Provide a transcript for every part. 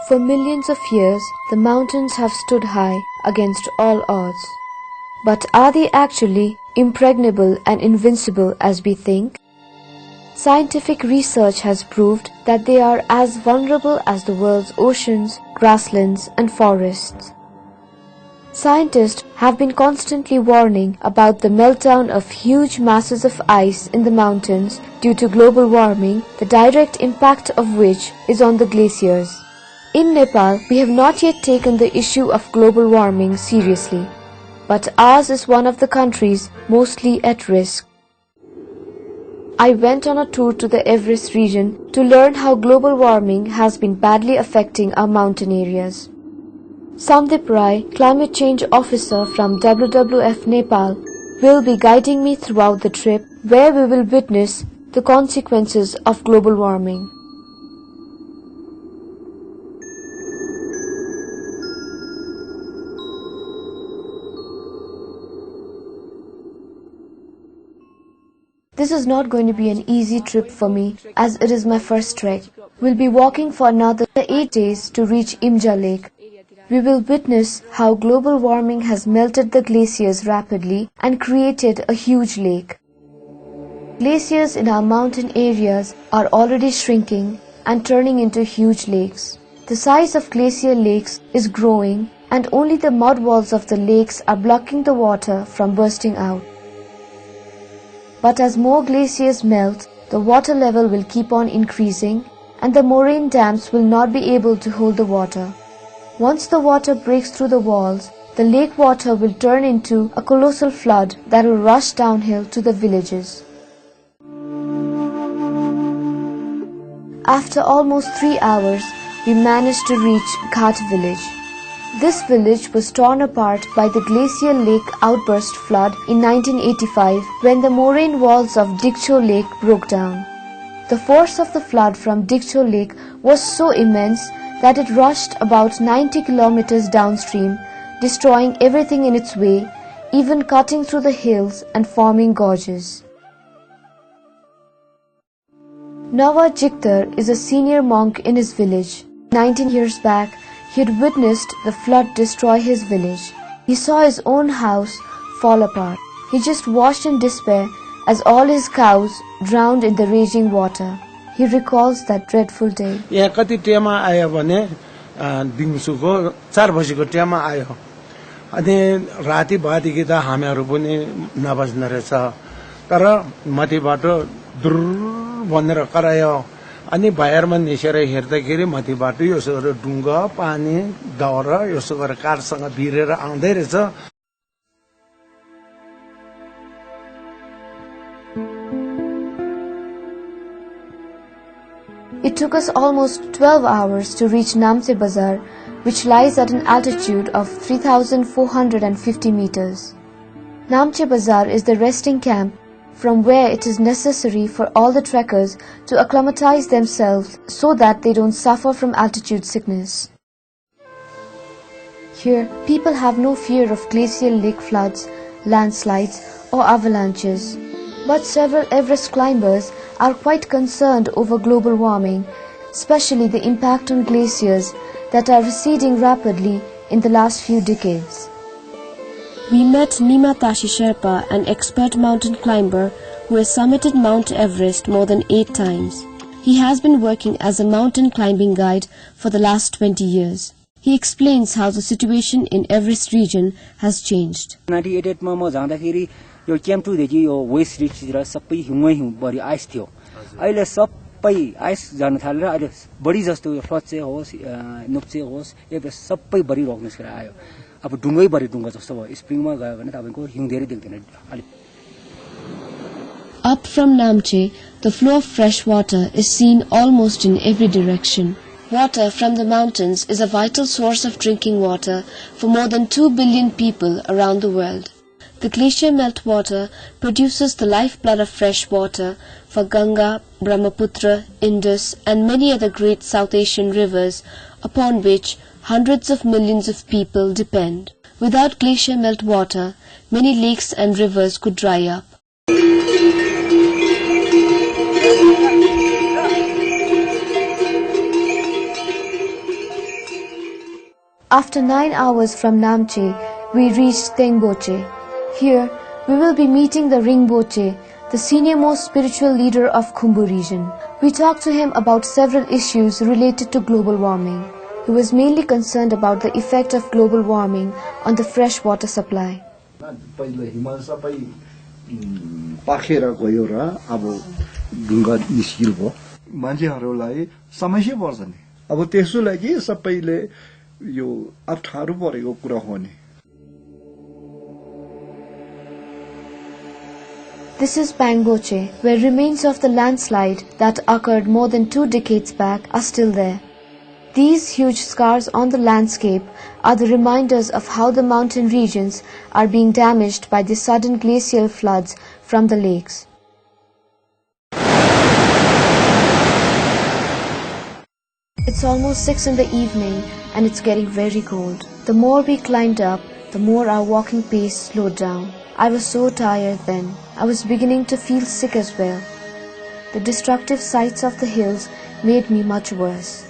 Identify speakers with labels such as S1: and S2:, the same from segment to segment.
S1: For millions of years, the mountains have stood high against all odds. But are they actually impregnable and invincible as we think? Scientific research has proved that they are as vulnerable as the world's oceans, grasslands, and forests. Scientists have been constantly warning about the meltdown of huge masses of ice in the mountains due to global warming, the direct impact of which is on the glaciers. In Nepal, we have not yet taken the issue of global warming seriously, but ours is one of the countries mostly at risk. I went on a tour to the Everest region to learn how global warming has been badly affecting our mountain areas. Samdip Rai, climate change officer from WWF Nepal, will be guiding me throughout the trip where we will witness the consequences of global warming. This is not going to be an easy trip for me as it is my first trek. We'll be walking for another 8 days to reach Imja Lake. We will witness how global warming has melted the glaciers rapidly and created a huge lake. Glaciers in our mountain areas are already shrinking and turning into huge lakes. The size of glacier lakes is growing and only the mud walls of the lakes are blocking the water from bursting out. But as more glaciers melt, the water level will keep on increasing and the moraine dams will not be able to hold the water. Once the water breaks through the walls, the lake water will turn into a colossal flood that will rush downhill to the villages. After almost 3 hours, we managed to reach Ghat village. This village was torn apart by the glacial lake outburst flood in 1985 when the moraine walls of Dikcho Lake broke down. The force of the flood from Dikcho Lake was so immense that it rushed about 90 kilometers downstream, destroying everything in its way, even cutting through the hills and forming gorges. Nawa Jiktar is a senior monk in his village. 19 years back, he had witnessed the flood destroy his village. He saw his own house fall apart. He just watched in despair as all his cows drowned in the raging water. He recalls that dreadful day.
S2: यहाँ कति टेमा आयो भने दिउँसोको 4 बजेको टेमा आयो अनि राति भएदेखि त हामीहरू पनि नबस्न रहेछ तर मथिबाट दुर भनेर करायो अनि बाहिरमा निसेर हेर्दाखेरि मथिबाट यसो ढुङ्गा पानी दाउरा यसो गरेर कारसँग भिरेर आउँदै रहेछ.
S1: It took us almost 12 hours to reach Namche Bazar, which lies at an altitude of 3,450 meters. Namche Bazar is the resting camp from where it is necessary for all the trekkers to acclimatize themselves so that they don't suffer from altitude sickness. Here, people have no fear of glacial lake floods, landslides, or avalanches. But several Everest climbers are quite concerned over global warming, especially the impact on glaciers that are receding rapidly in the last few decades. We met Nima Tashi Sherpa, an expert mountain climber who has summited Mount Everest more than 8 times. He has been working as a mountain climbing guide for the last 20 years. He explains how the situation in Everest region has changed.
S3: 1988 yo camp 2 देखि यो waste रिजतिर सबै हिउँै हिउँ बढी ice थियो. अहिले सबै ice जान थालेर अहिले बढी जस्तो यो फ्लचे होस् नोप्चे होस् यो सबै बढी रोक्नेसकेर आयो. अब ढुङ्गै बढी ढुङ्गा जस्तो भयो. स्प्रिङमा गयो भने तपाईको हिउँ धेरै देख्दैन अलि.
S1: Up from Namche, the flow of fresh water is seen almost in every direction. Water from the mountains is a vital source of drinking water for more than 2 billion people around the world. The glacier meltwater produces the lifeblood of fresh water for Ganga, Brahmaputra, Indus and many other great South Asian rivers upon which hundreds of millions of people depend. Without glacier meltwater, many lakes and rivers could dry up. After 9 hours from Namche, we reached Tengboche. Here, we will be meeting the Ringboche, the senior-most spiritual leader of Khumbu region. We talked to him about several issues related to global warming. He was mainly concerned about the effect of global warming on the fresh water supply.
S4: पाखेर गयो र अब ढुङ्गा निस्कियो मान्छेहरूलाई समस्या पर्छ नि अब त्यसो लागि सबैले यो अप्ठ्यारो परेको कुरा हो नि
S1: This is Pangboche, where remains of the landslide that occurred more than 2 decades back are still there. These huge scars on the landscape are the reminders of how the mountain regions are being damaged by the sudden glacial floods from the lakes. It's almost 6 in the evening and it's getting very cold. The more we climbed up, the more our walking pace slowed down. I was so tired then. I was beginning to feel sick as well. The destructive sights of the hills made me much worse.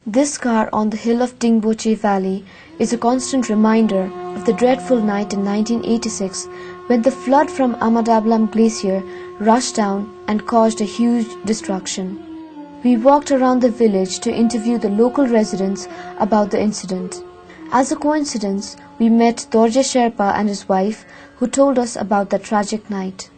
S1: This scar on the hill of Dingboche Valley is a constant reminder of the dreadful night in 1986 when the flood from Amadablam Glacier rushed down and caused a huge destruction. We walked around the village to interview the local residents about the incident. As a coincidence, we met Dorje Sherpa and his wife who told us about that tragic night.